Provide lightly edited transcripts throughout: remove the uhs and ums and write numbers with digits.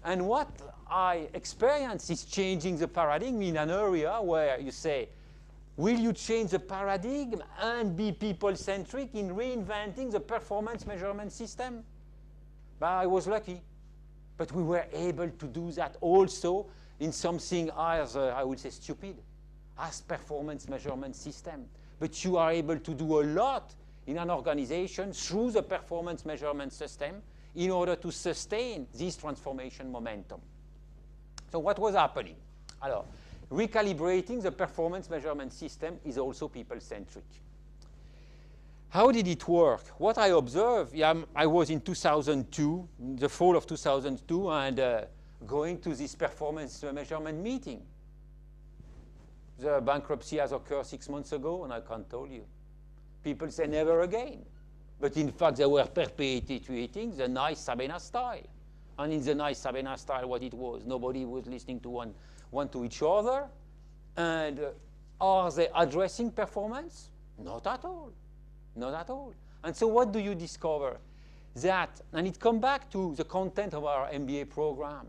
And what I experience is changing the paradigm in an area where you say, will you change the paradigm and be people-centric in reinventing the performance measurement system? But I was lucky. But we were able to do that also in something as, I would say, stupid, as performance measurement system. But you are able to do a lot in an organization through the performance measurement system in order to sustain this transformation momentum. So what was happening? Alors, recalibrating the performance measurement system is also people-centric. How did it work? What I observed, I was in 2002, the fall of 2002, and going to this performance measurement meeting. The bankruptcy has occurred 6 months ago, and I can't tell you. People say never again. But in fact, they were perpetuating the nice Sabena style. And in the nice Sabena style, what it was, nobody was listening to one to each other. And are they addressing performance? Not at all. Not at all. And so what do you discover? That, and it comes back to the content of our MBA program,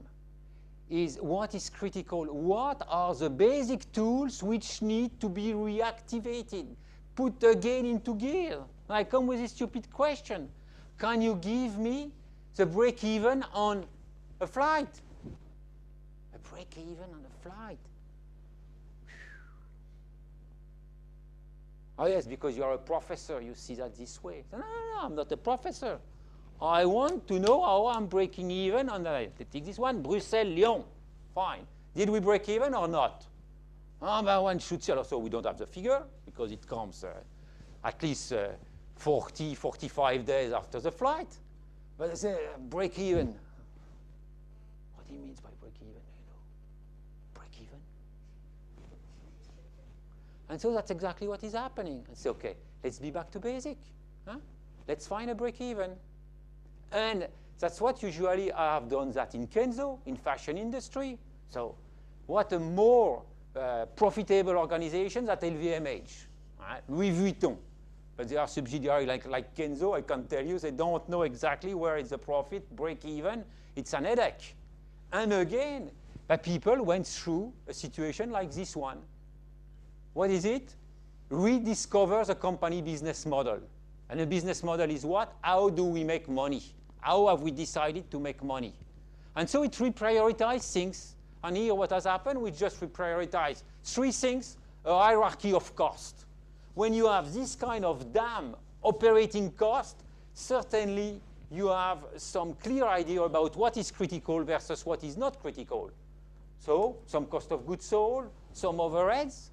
is what is critical. What are the basic tools which need to be reactivated, put again into gear? I come with a stupid question. Can you give me the break-even on a flight? A break-even on a flight. Oh yes, because you are a professor, you see that this way. No, I'm not a professor. I want to know how I'm breaking even on the, take this one, Brussels, Lyon. Fine. Did we break even or not? But one should say, also we don't have the figure because it comes at least 40, 45 days after the flight. But they say break even. What he means by break even, you know? Break even? And so that's exactly what is happening. I say, okay, let's be back to basic. Huh? Let's find a break even. And that's what usually I have done that in Kenzo, in fashion industry. So what a more profitable organization than LVMH, right? Louis Vuitton. But they are subsidiary like Kenzo, I can tell you, they don't know exactly where is the profit, break even. It's an headache. And again, people went through a situation like this one. What is it? Rediscover the company business model. And the business model is what? How do we make money? How have we decided to make money? And so it reprioritized things. And here what has happened, we just reprioritize 3 things, a hierarchy of cost. When you have this kind of damn operating cost, certainly you have some clear idea about what is critical versus what is not critical. So some cost of goods sold, some overheads,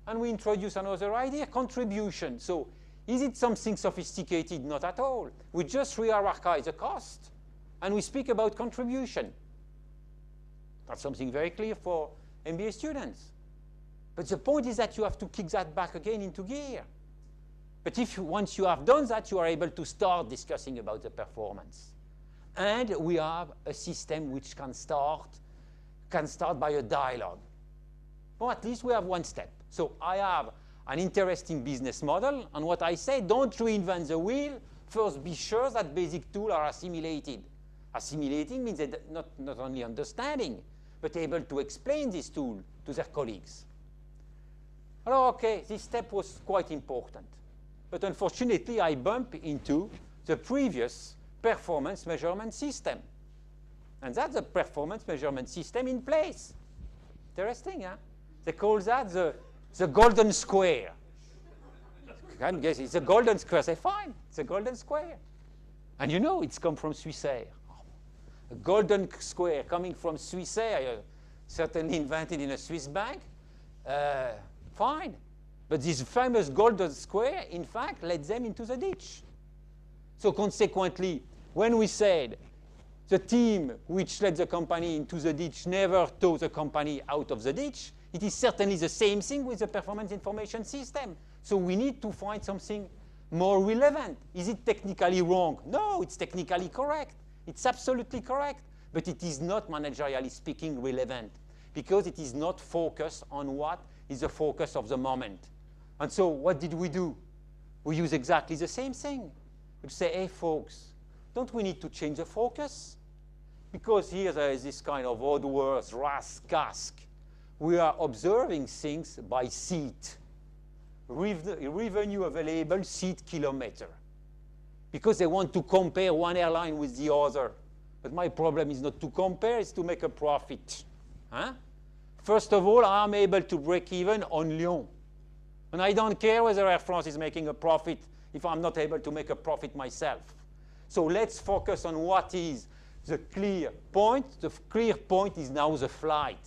and we introduce another idea, contribution. So is it something sophisticated? Not at all. We just re-hierarchize the cost, and we speak about contribution. That's something very clear for MBA students. But the point is that you have to kick that back again into gear. But once you have done that, you are able to start discussing about the performance. And we have a system which can start by a dialogue. Or at least we have one step. So I have an interesting business model, and what I say, don't reinvent the wheel. First, be sure that basic tools are assimilated. Assimilating means that not only understanding, but able to explain this tool to their colleagues. Well, okay, this step was quite important. But unfortunately, I bump into the previous performance measurement system. And that's the performance measurement system in place. Interesting, huh? They call that the golden square. You can guess it's a golden square. I say, fine, it's a golden square. And you know, it's come from Swissair. A golden square coming from Swissair, certainly invented in a Swiss bank. Fine. But this famous golden square, in fact, led them into the ditch. So consequently, when we said the team which led the company into the ditch never took the company out of the ditch, it is certainly the same thing with the performance information system. So we need to find something more relevant. Is it technically wrong? No, it's technically correct. It's absolutely correct. But it is not, managerially speaking, relevant because it is not focused on what is the focus of the moment. And so what did we do? We use exactly the same thing. We say, hey, folks, don't we need to change the focus? because here there is this kind of odd words, RASC. We are observing things by seat. Revenue available seat kilometer. Because they want to compare one airline with the other. But my problem is not to compare, it's to make a profit. Huh? First of all, I'm able to break even on Lyon. And I don't care whether Air France is making a profit if I'm not able to make a profit myself. So let's focus on what is the clear point. The clear point is now the flight.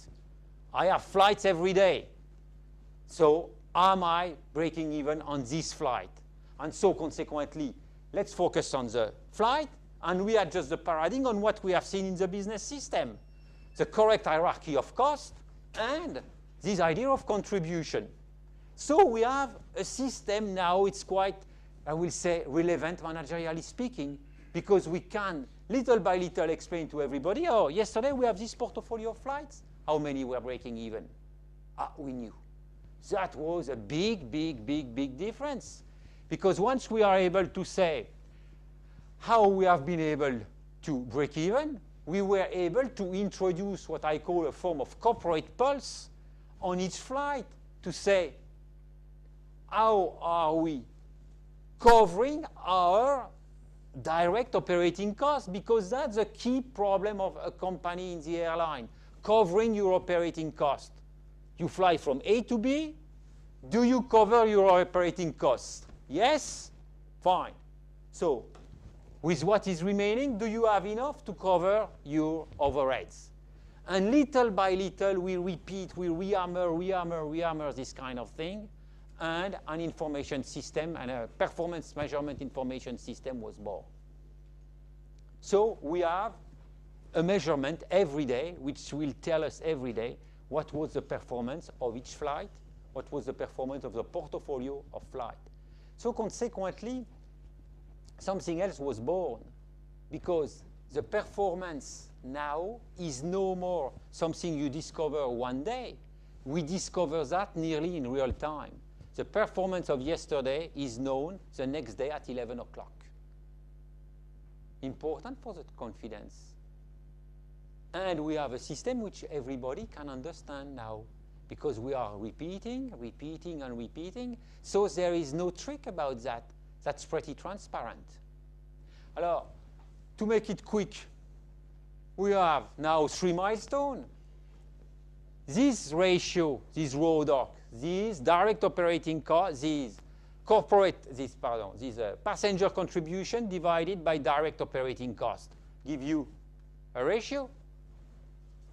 I have flights every day. So am I breaking even on this flight? And so consequently, let's focus on the flight, and we adjust the paradigm on what we have seen in the business system. The correct hierarchy of cost and this idea of contribution. So we have a system now, it's quite, I will say, relevant managerially speaking, because we can little by little explain to everybody, oh, yesterday we have this portfolio of flights. How many were breaking even? Ah, we knew. That was a big difference. Because once we are able to say how we have been able to break even, we were able to introduce what I call a form of corporate pulse on each flight to say, how are we covering our direct operating costs? Because that's a key problem of a company in the airline, covering your operating cost. You fly from A to B. Do you cover your operating costs? Yes? Fine. So, with what is remaining, do you have enough to cover your overheads? And little by little, we repeat, we rehammer this kind of thing, and an information system and a performance measurement information system was born. So we have a measurement every day, which will tell us every day what was the performance of each flight, what was the performance of the portfolio of flight. So consequently, something else was born, because the performance now is no more something you discover one day. We discover that nearly in real time. The performance of yesterday is known the next day at 11 o'clock. Important for the confidence. And we have a system which everybody can understand now, because we are repeating. So there is no trick about that. That's pretty transparent. Alors, to make it quick, we have now 3 milestones. This ratio, this RODOC, this direct operating cost, this passenger contribution divided by direct operating cost, give you a ratio.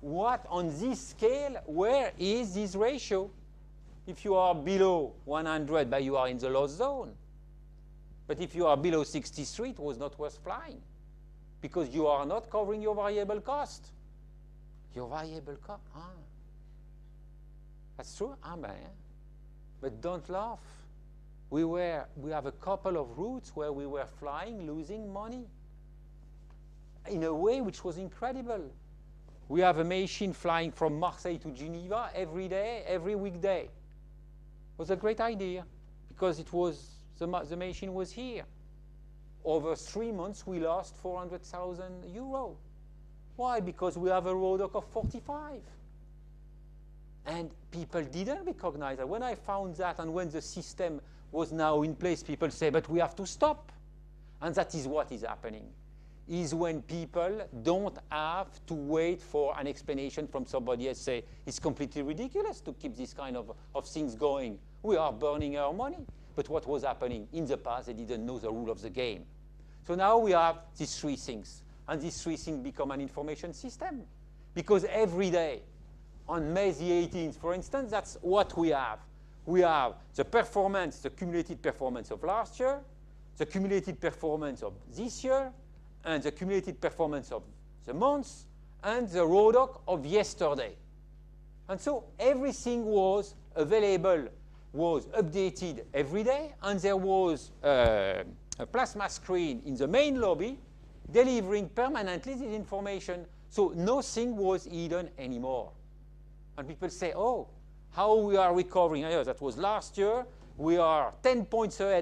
What on this scale, where is this ratio? If you are below 100, but you are in the loss zone. But if you are below 63, it was not worth flying, because you are not covering your variable cost. Your variable cost, that's true, but don't laugh. We have a couple of routes where we were flying, losing money in a way which was incredible. We have a machine flying from Marseille to Geneva every day, every weekday. It was a great idea, because it was the machine was here. Over 3 months, we lost 400,000 euro. Why? Because we have a RODOC of 45. And people didn't recognize that. When I found that, and when the system was now in place, people say, but we have to stop. And that is what is happening, is when people don't have to wait for an explanation from somebody else, say, it's completely ridiculous to keep this kind of things going. We are burning our money. But what was happening? In the past, they didn't know the rule of the game. So now we have these 3 things. And these 3 things become an information system. Because every day, on May the 18th, for instance, that's what we have. We have the performance, the cumulative performance of last year, the cumulative performance of this year, and the cumulative performance of the months, and the RODOC of yesterday. And so everything was available, was updated every day, and there was a plasma screen in the main lobby delivering permanently this information. So nothing was hidden anymore. And people say, oh, how we are recovering. That was last year. We are 10 points ahead